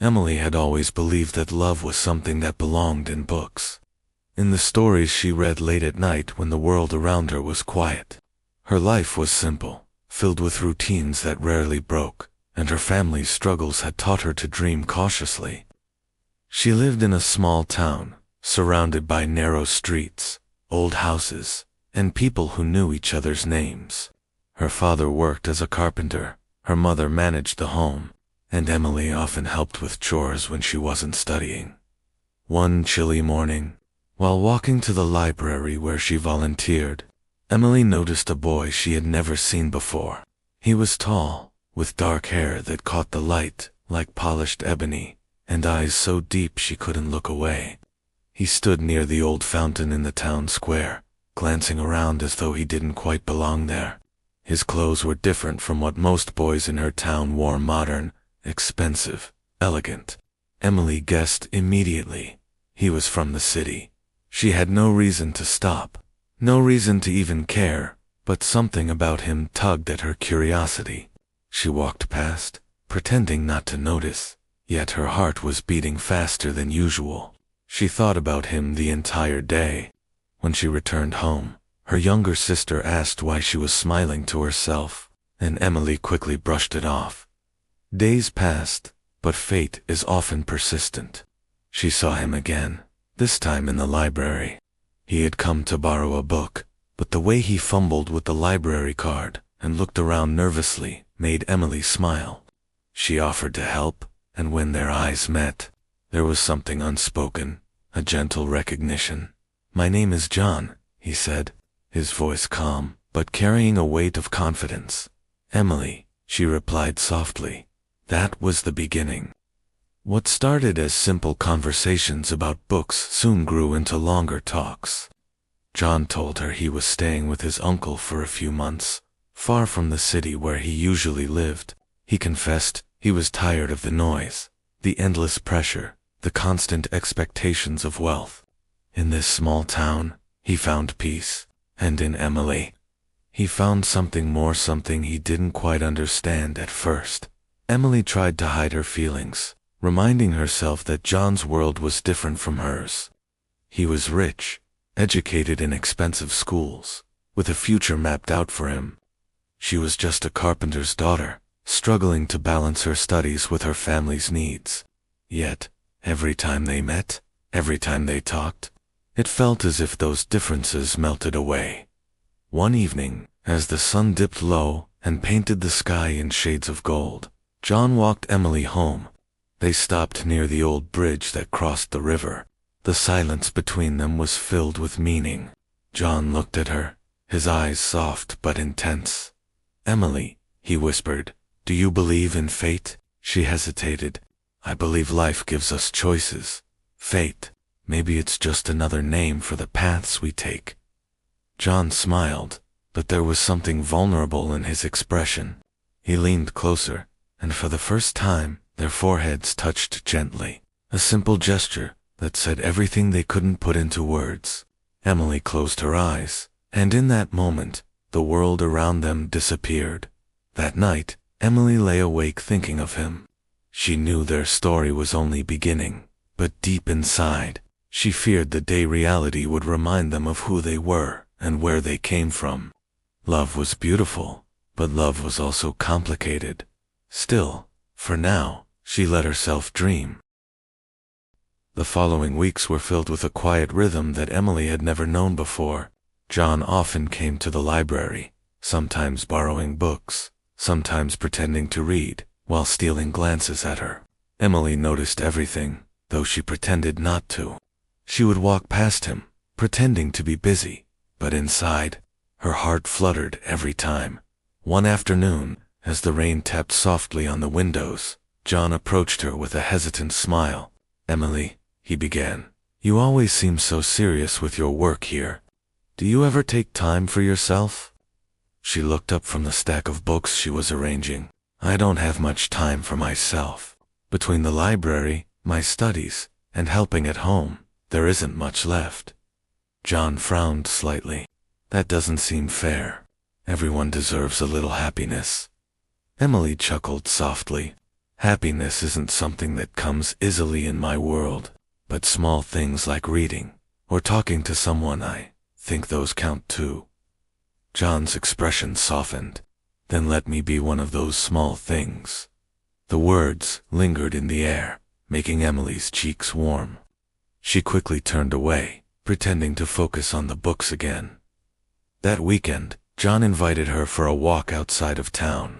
Emily had always believed that love was something that belonged in books. In the stories she read late at night when the world around her was quiet. Her life was simple, filled with routines that rarely broke, and her family's struggles had taught her to dream cautiously. She lived in a small town, surrounded by narrow streets, old houses, and people who knew each other's names. Her father worked as a carpenter, her mother managed the home, and Emily often helped with chores when she wasn't studying. One chilly morning, while walking to the library where she volunteered, Emily noticed a boy she had never seen before. He was tall, with dark hair that caught the light like polished ebony, and eyes so deep she couldn't look away. He stood near the old fountain in the town square, glancing around as though he didn't quite belong there. His clothes were different from what most boys in her town wore: modern, expensive, elegant. Emily guessed immediately. He was from the city. She had no reason to stop, no reason to even care, but something about him tugged at her curiosity. She walked past, pretending not to notice, yet her heart was beating faster than usual. She thought about him the entire day. When she returned home, her younger sister asked why she was smiling to herself, and Emily quickly brushed it off. Days passed, but fate is often persistent. She saw him again, this time in the library. He had come to borrow a book, but the way he fumbled with the library card and looked around nervously made Emily smile. She offered to help, and when their eyes met, there was something unspoken, a gentle recognition. "My name is John," he said, his voice calm, but carrying a weight of confidence. "Emily," she replied softly. That was the beginning. What started as simple conversations about books soon grew into longer talks. John told her he was staying with his uncle for a few months, far from the city where he usually lived. He confessed he was tired of the noise, the endless pressure, the constant expectations of wealth. In this small town, he found peace, and in Emily, he found something more, something he didn't quite understand at first. Emily tried to hide her feelings, reminding herself that John's world was different from hers. He was rich, educated in expensive schools, with a future mapped out for him. She was just a carpenter's daughter, struggling to balance her studies with her family's needs. Yet, every time they met, every time they talked, it felt as if those differences melted away. One evening, as the sun dipped low and painted the sky in shades of gold, John walked Emily home. They stopped near the old bridge that crossed the river. The silence between them was filled with meaning. John looked at her, his eyes soft but intense. "Emily," he whispered, "do you believe in fate?" She hesitated. "I believe life gives us choices. Fate, maybe it's just another name for the paths we take." John smiled, but there was something vulnerable in his expression. He leaned closer, and for the first time, their foreheads touched gently, a simple gesture that said everything they couldn't put into words. Emily closed her eyes, and in that moment, the world around them disappeared. That night, Emily lay awake thinking of him. She knew their story was only beginning, but deep inside, she feared the day reality would remind them of who they were and where they came from. Love was beautiful, but love was also complicated. Still, for now, she let herself dream. The following weeks were filled with a quiet rhythm that Emily had never known before. John often came to the library, sometimes borrowing books, sometimes pretending to read, while stealing glances at her. Emily noticed everything, though she pretended not to. She would walk past him, pretending to be busy, but inside, her heart fluttered every time. One afternoon, as the rain tapped softly on the windows, John approached her with a hesitant smile. "Emily," he began, "you always seem so serious with your work here. Do you ever take time for yourself?" She looked up from the stack of books she was arranging. "I don't have much time for myself. Between the library, my studies, and helping at home, there isn't much left." John frowned slightly. "That doesn't seem fair. Everyone deserves a little happiness." Emily chuckled softly. Happiness isn't something that comes easily in my world, but small things like reading or talking to someone, I think those count too. John's expression softened. Then let me be one of those small things. The words lingered in the air, making Emily's cheeks warm. She quickly turned away, pretending to focus on the books again. That weekend, John invited her for a walk outside of town.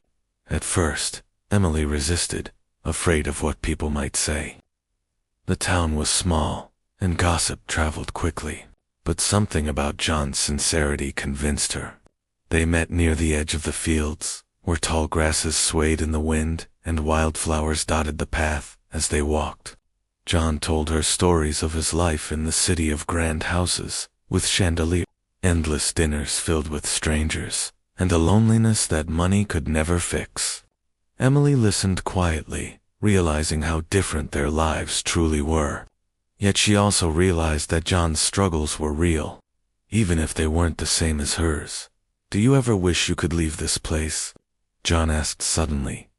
At first, Emily resisted, afraid of what people might say. The town was small, and gossip traveled quickly, but something about John's sincerity convinced her. They met near the edge of the fields, where tall grasses swayed in the wind and wildflowers dotted the path as they walked. John told her stories of his life in the city of grand houses, with chandeliers, endless dinners filled with strangers, and a loneliness that money could never fix. Emily listened quietly, realizing how different their lives truly were. Yet she also realized that John's struggles were real, even if they weren't the same as hers. "Do you ever wish you could leave this place?" John asked suddenly.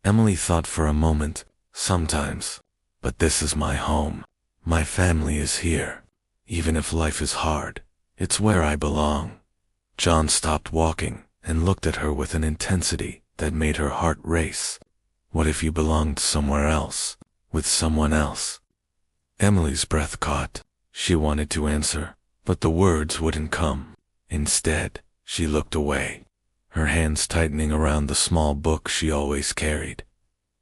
Emily thought for a moment. "Sometimes. But this is my home. My family is here. Even if life is hard, it's where I belong." John stopped walking and looked at her with an intensity that made her heart race. What if you belonged somewhere else, with someone else? Emily's breath caught. She wanted to answer, but the words wouldn't come. Instead, she looked away, her hands tightening around the small book she always carried.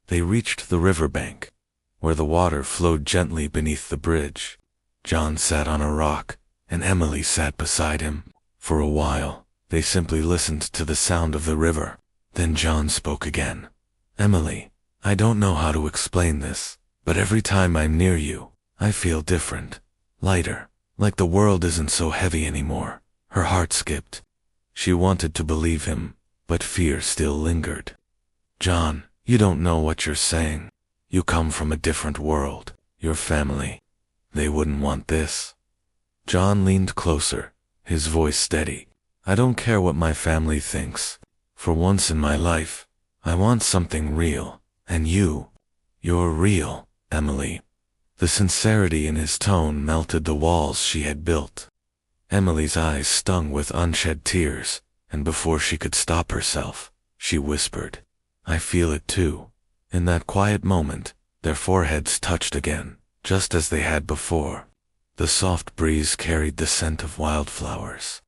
They reached the riverbank, where the water flowed gently beneath the bridge. John sat on a rock, and Emily sat beside him. For a while, they simply listened to the sound of the river. Then John spoke again. "Emily, I don't know how to explain this, but every time I'm near you, I feel different, lighter, like the world isn't so heavy anymore." Her heart skipped. She wanted to believe him, but fear still lingered. "John, you don't know what you're saying. You come from a different world. Your family, they wouldn't want this." John leaned closer, his voice steady. "I don't care what my family thinks. For once in my life, I want something real, and you're real, Emily." The sincerity in his tone melted the walls she had built. Emily's eyes stung with unshed tears, and before she could stop herself, she whispered, "I feel it too." In that quiet moment, their foreheads touched again, just as they had before. The soft breeze carried the scent of wildflowers.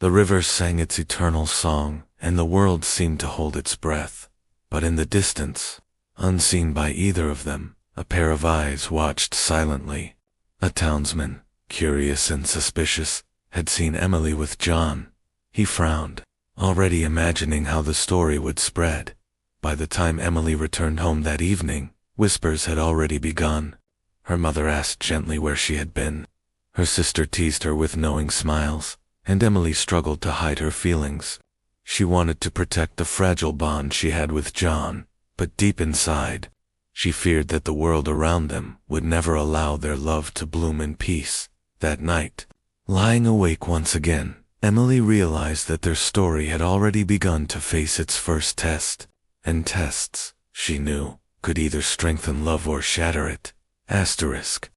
The river sang its eternal song, and the world seemed to hold its breath. But in the distance, unseen by either of them, a pair of eyes watched silently. A townsman, curious and suspicious, had seen Emily with John. He frowned, already imagining how the story would spread. By the time Emily returned home that evening, whispers had already begun. Her mother asked gently where she had been. Her sister teased her with knowing smiles, and Emily struggled to hide her feelings. She wanted to protect the fragile bond she had with John, but deep inside, she feared that the world around them would never allow their love to bloom in peace. That night, lying awake once again, Emily realized that their story had already begun to face its first test. And tests, she knew, could either strengthen love or shatter it. Asterisk.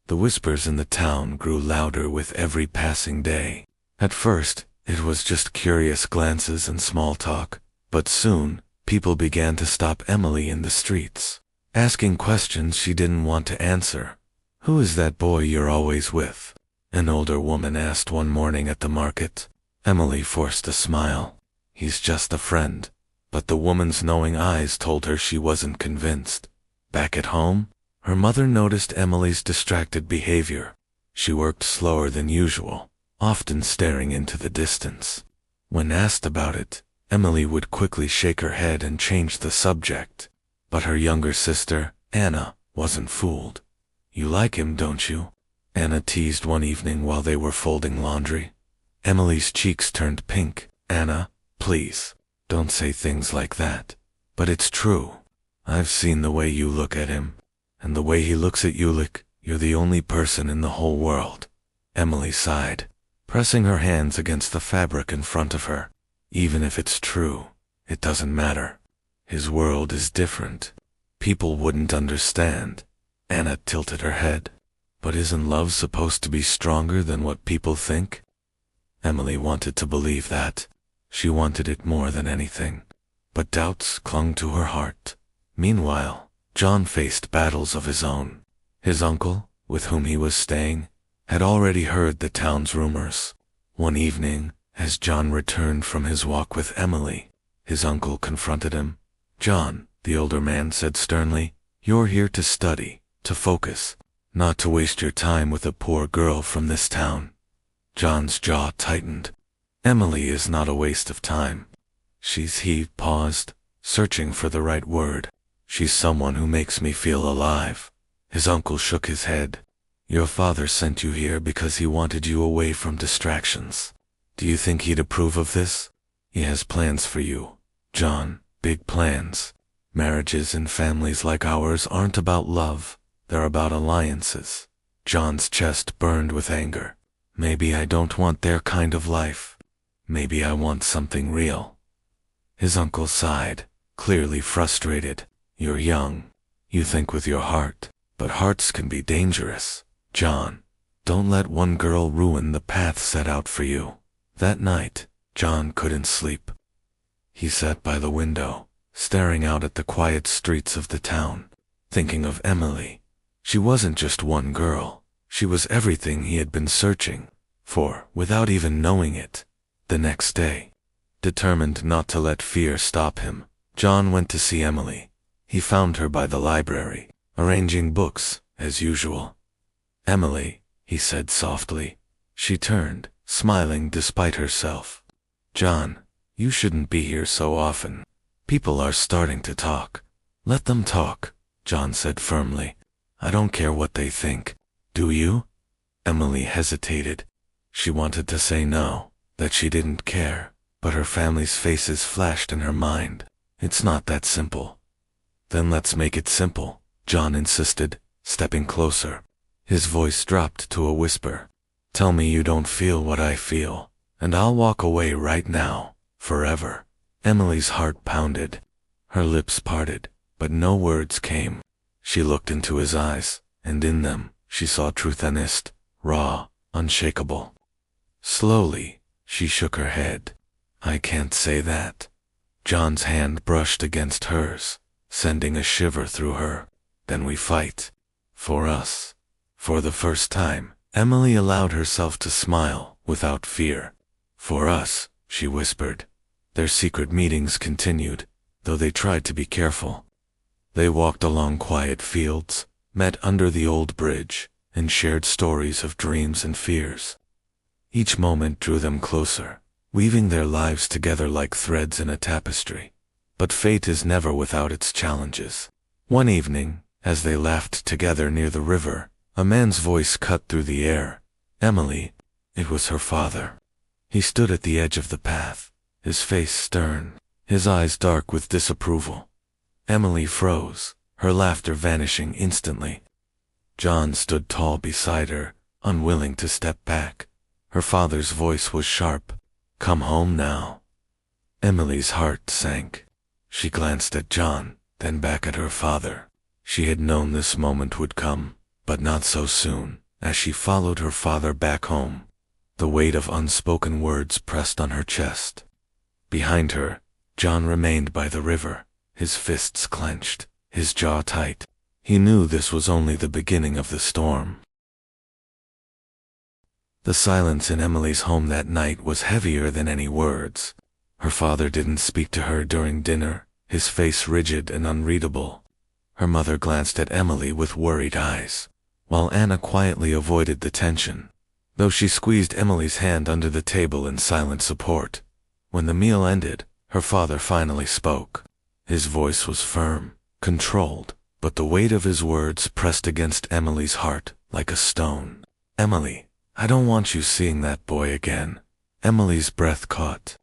The whispers in the town grew louder with every passing day. At first, it was just curious glances and small talk, but soon, people began to stop Emily in the streets, asking questions she didn't want to answer. "Who is that boy you're always with?" an older woman asked one morning at the market. Emily forced a smile. "He's just a friend." But the woman's knowing eyes told her she wasn't convinced. Back at home, her mother noticed Emily's distracted behavior. She worked slower than usual, often staring into the distance. When asked about it, Emily would quickly shake her head and change the subject. But her younger sister, Anna, wasn't fooled. "You like him, don't you?" Anna teased one evening while they were folding laundry. Emily's cheeks turned pink. "Anna, please, don't say things like that." "But it's true. I've seen the way you look at him, and the way he looks at you like you're the only person in the whole world." Emily sighed, pressing her hands against the fabric in front of her. "Even if it's true, it doesn't matter. His world is different. People wouldn't understand. Anna tilted her head. But isn't love supposed to be stronger than what people think? Emily wanted to believe that. She wanted it more than anything. But doubts clung to her heart. Meanwhile, John faced battles of his own. His uncle, with whom he was staying, had already heard the town's rumors. One evening, as John returned from his walk with Emily, his uncle confronted him. "John," the older man said sternly, "you're here to study, to focus, not to waste your time with a poor girl from this town." John's jaw tightened. Emily is not a waste of time. He paused, searching for the right word. She's someone who makes me feel alive. His uncle shook his head. Your father sent you here because he wanted you away from distractions. Do you think he'd approve of this? He has plans for you, John, big plans. Marriages in families like ours aren't about love, they're about alliances. John's chest burned with anger. Maybe I don't want their kind of life. Maybe I want something real. His uncle sighed, clearly frustrated. You're young. You think with your heart, but hearts can be dangerous. John, don't let one girl ruin the path set out for you. That night, John couldn't sleep. He sat by the window, staring out at the quiet streets of the town, thinking of Emily. She wasn't just one girl. She was everything he had been searching for, without even knowing it. The next day, determined not to let fear stop him, John went to see Emily. He found her by the library, arranging books, as usual. "Emily," he said softly. She turned, smiling despite herself. "John, you shouldn't be here so often. People are starting to talk." "Let them talk," John said firmly. "I don't care what they think. Do you?" Emily hesitated. She wanted to say no, that she didn't care, but her family's faces flashed in her mind. It's not that simple. "Then let's make it simple," John insisted, stepping closer. His voice dropped to a whisper. "Tell me you don't feel what I feel, and I'll walk away right now, forever." Emily's heart pounded. Her lips parted, but no words came. She looked into his eyes, and in them, she saw truth honest, raw, unshakable. Slowly, she shook her head. "I can't say that." John's hand brushed against hers, sending a shiver through her. "Then we fight. For us." For the first time, Emily allowed herself to smile, without fear. "For us," she whispered. Their secret meetings continued, though they tried to be careful. They walked along quiet fields, met under the old bridge, and shared stories of dreams and fears. Each moment drew them closer, weaving their lives together like threads in a tapestry. But fate is never without its challenges. One evening, as they laughed together near the river, a man's voice cut through the air. "Emily." It was her father. He stood at the edge of the path, his face stern, his eyes dark with disapproval. Emily froze, her laughter vanishing instantly. John stood tall beside her, unwilling to step back. Her father's voice was sharp. "Come home now." Emily's heart sank. She glanced at John, then back at her father. She had known this moment would come, but not so soon. As she followed her father back home, the weight of unspoken words pressed on her chest. Behind her, John remained by the river, his fists clenched, his jaw tight. He knew this was only the beginning of the storm. The silence in Emily's home that night was heavier than any words. Her father didn't speak to her during dinner, his face rigid and unreadable. Her mother glanced at Emily with worried eyes, while Anna quietly avoided the tension, though she squeezed Emily's hand under the table in silent support. When the meal ended, her father finally spoke. His voice was firm, controlled, but the weight of his words pressed against Emily's heart like a stone. "Emily, I don't want you seeing that boy again." Emily's breath caught.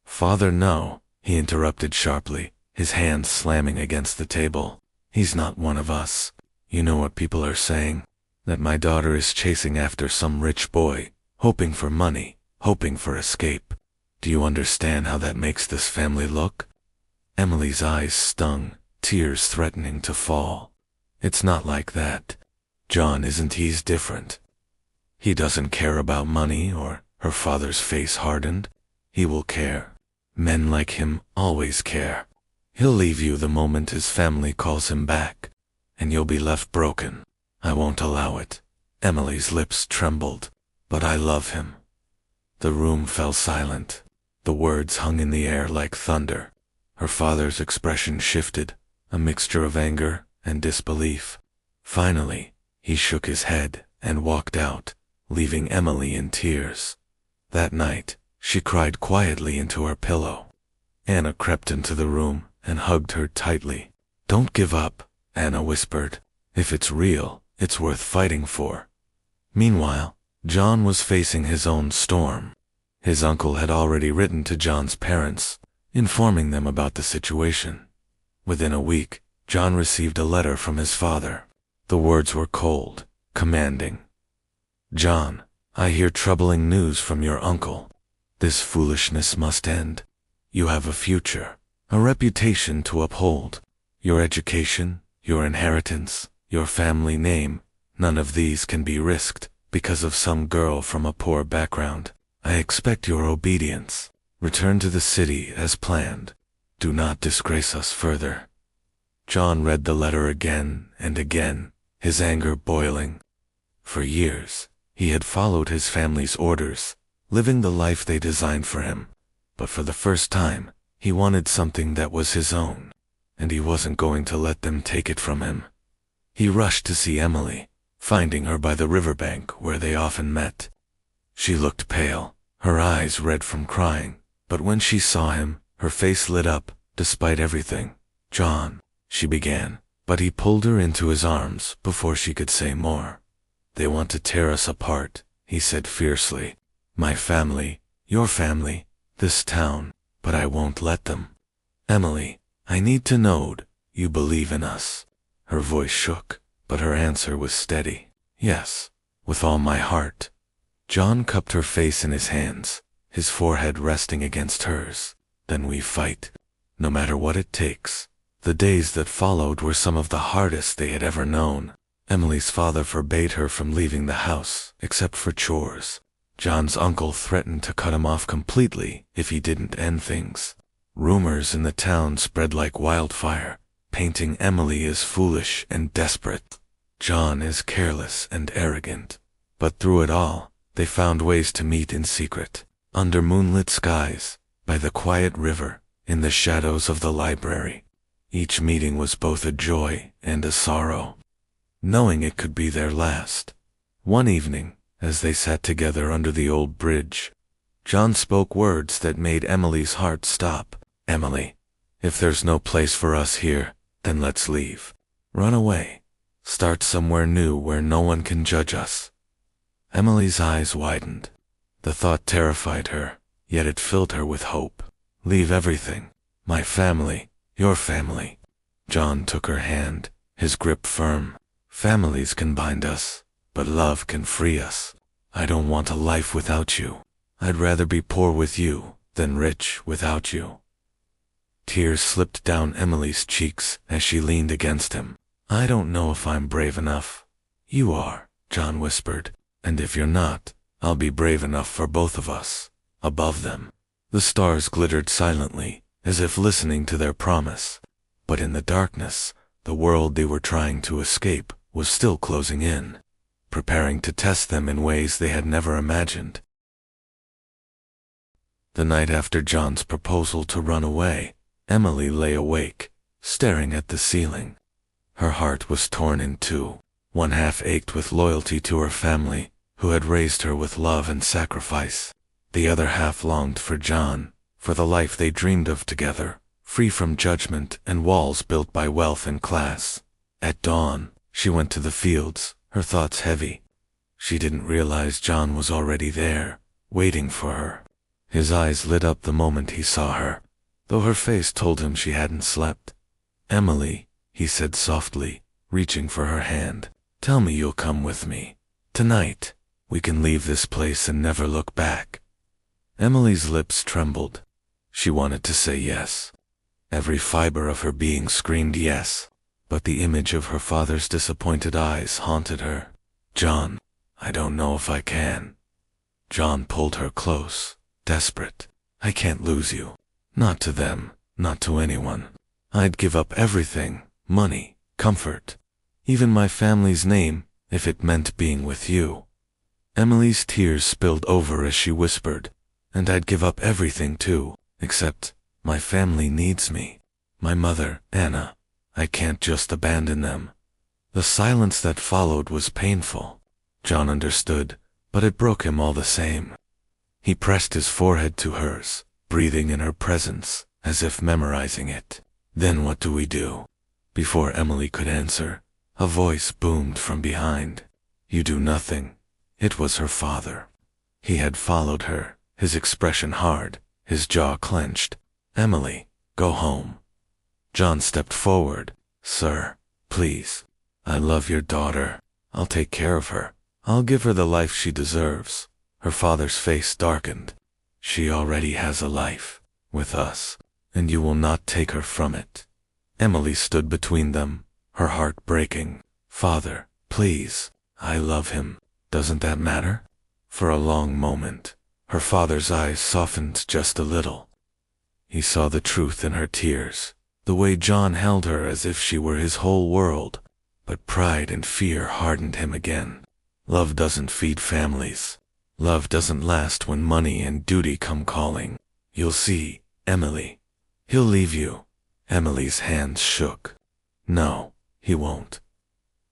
"Father, no," he interrupted sharply, his hand slamming against the table. "He's not one of us. You know what people are saying? That my daughter is chasing after some rich boy, hoping for money, hoping for escape. Do you understand how that makes this family look?" Emily's eyes stung, tears threatening to fall. It's not like that. John isn't. He's different. He doesn't care about money or her father's face hardened. He will care. Men like him always care. He'll leave you the moment his family calls him back, and you'll be left broken. I won't allow it. Emily's lips trembled. But I love him. The room fell silent. The words hung in the air like thunder. Her father's expression shifted, a mixture of anger and disbelief. Finally, he shook his head and walked out, leaving Emily in tears. That night, she cried quietly into her pillow. Anna crept into the room and hugged her tightly. "Don't give up," Anna whispered. "If it's real, it's worth fighting for." Meanwhile, John was facing his own storm. His uncle had already written to John's parents, informing them about the situation. Within a week, John received a letter from his father. The words were cold, commanding. "John, I hear troubling news from your uncle. This foolishness must end. You have a future, a reputation to uphold. Your education, your inheritance, your family name, none of these can be risked because of some girl from a poor background. I expect your obedience. Return to the city as planned. Do not disgrace us further." John read the letter again and again, his anger boiling. For years, he had followed his family's orders, living the life they designed for him. But for the first time, he wanted something that was his own, and he wasn't going to let them take it from him. He rushed to see Emily, finding her by the riverbank where they often met. She looked pale, her eyes red from crying, but when she saw him, her face lit up, despite everything. "John," she began, but he pulled her into his arms before she could say more. "They want to tear us apart," he said fiercely. "My family, your family, this town, but I won't let them. Emily, I need to know you believe in us." Her voice shook, but her answer was steady. "Yes, with all my heart." John cupped her face in his hands, his forehead resting against hers. "Then we fight, no matter what it takes." The days that followed were some of the hardest they had ever known. Emily's father forbade her from leaving the house, except for chores. John's uncle threatened to cut him off completely if he didn't end things. Rumors in the town spread like wildfire, painting Emily as foolish and desperate, John as careless and arrogant. But through it all, they found ways to meet in secret, under moonlit skies, by the quiet river, in the shadows of the library. Each meeting was both a joy and a sorrow, knowing it could be their last. One evening, as they sat together under the old bridge, John spoke words that made Emily's heart stop. "Emily, if there's no place for us here, then let's leave. Run away. Start somewhere new where no one can judge us." Emily's eyes widened. The thought terrified her, yet it filled her with hope. "Leave everything. My family, your family." John took her hand, his grip firm. "Families can bind us, but love can free us. I don't want a life without you. I'd rather be poor with you than rich without you." Tears slipped down Emily's cheeks as she leaned against him. "I don't know if I'm brave enough." "You are," John whispered, "and if you're not, I'll be brave enough for both of us." Above them, the stars glittered silently, as if listening to their promise. But in the darkness, the world they were trying to escape was still closing in, preparing to test them in ways they had never imagined. The night after John's proposal to run away, Emily lay awake, staring at the ceiling. Her heart was torn in two. One half ached with loyalty to her family, who had raised her with love and sacrifice. The other half longed for John, for the life they dreamed of together, free from judgment and walls built by wealth and class. At dawn, she went to the fields, her thoughts heavy. She didn't realize John was already there, waiting for her. His eyes lit up the moment he saw her, though her face told him she hadn't slept. "Emily," he said softly, reaching for her hand, "tell me you'll come with me. Tonight, we can leave this place and never look back." Emily's lips trembled. She wanted to say yes. Every fiber of her being screamed yes, but the image of her father's disappointed eyes haunted her. "John, I don't know if I can." John pulled her close, desperate. "I can't lose you. Not to them, not to anyone. I'd give up everything, money, comfort, even my family's name, if it meant being with you." Emily's tears spilled over as she whispered, "And I'd give up everything too, except my family needs me. My mother, Anna. I can't just abandon them." The silence that followed was painful. John understood, but it broke him all the same. He pressed his forehead to hers, breathing in her presence, as if memorizing it. "Then what do we do?" Before Emily could answer, a voice boomed from behind. "You do nothing." It was her father. He had followed her, his expression hard, his jaw clenched. "Emily, go home." John stepped forward. "Sir, please. I love your daughter. I'll take care of her. I'll give her the life she deserves." Her father's face darkened. "She already has a life, with us, and you will not take her from it." Emily stood between them, her heart breaking. "Father, please. I love him. Doesn't that matter?" For a long moment, her father's eyes softened just a little. He saw the truth in her tears, the way John held her as if she were his whole world, but pride and fear hardened him again. Love doesn't feed families. Love doesn't last when money and duty come calling. "You'll see, Emily. He'll leave you." Emily's hands shook. "No, he won't."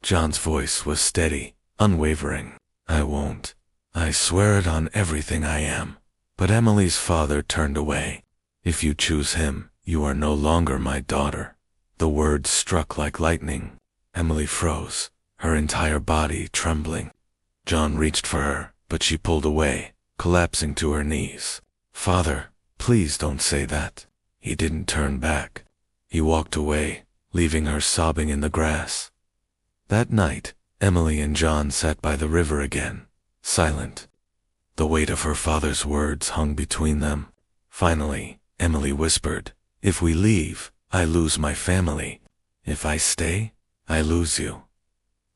John's voice was steady, unwavering. "I won't. I swear it on everything I am." But Emily's father turned away. "If you choose him, you are no longer my daughter." The words struck like lightning. Emily froze, her entire body trembling. John reached for her, but she pulled away, collapsing to her knees. "Father, please don't say that." He didn't turn back. He walked away, leaving her sobbing in the grass. That night, Emily and John sat by the river again, silent. The weight of her father's words hung between them. Finally, Emily whispered, "If we leave, I lose my family. If I stay, I lose you."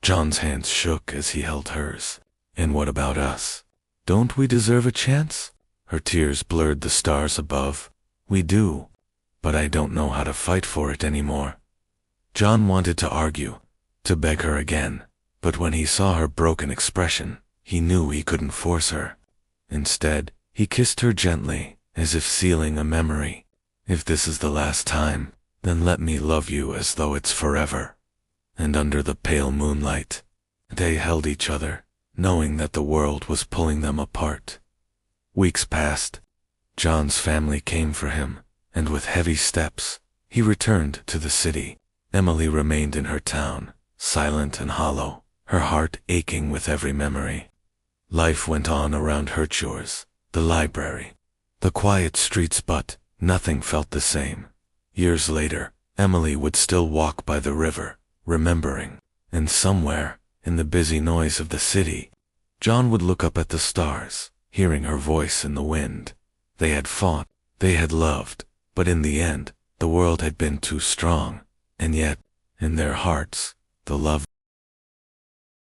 John's hands shook as he held hers. "And what about us? Don't we deserve a chance?" Her tears blurred the stars above. "We do, but I don't know how to fight for it anymore." John wanted to argue, to beg her again, but when he saw her broken expression, he knew he couldn't force her. Instead, he kissed her gently, as if sealing a memory. "If this is the last time, then let me love you as though it's forever." And under the pale moonlight, they held each other, knowing that the world was pulling them apart. Weeks passed. John's family came for him, and with heavy steps, he returned to the city. Emily remained in her town, silent and hollow, her heart aching with every memory. Life went on around her chores, the library, the quiet streets, but nothing felt the same. Years later, Emily would still walk by the river, remembering, and somewhere, in the busy noise of the city, John would look up at the stars, hearing her voice in the wind. They had fought, they had loved, but in the end, the world had been too strong, and yet, in their hearts, the love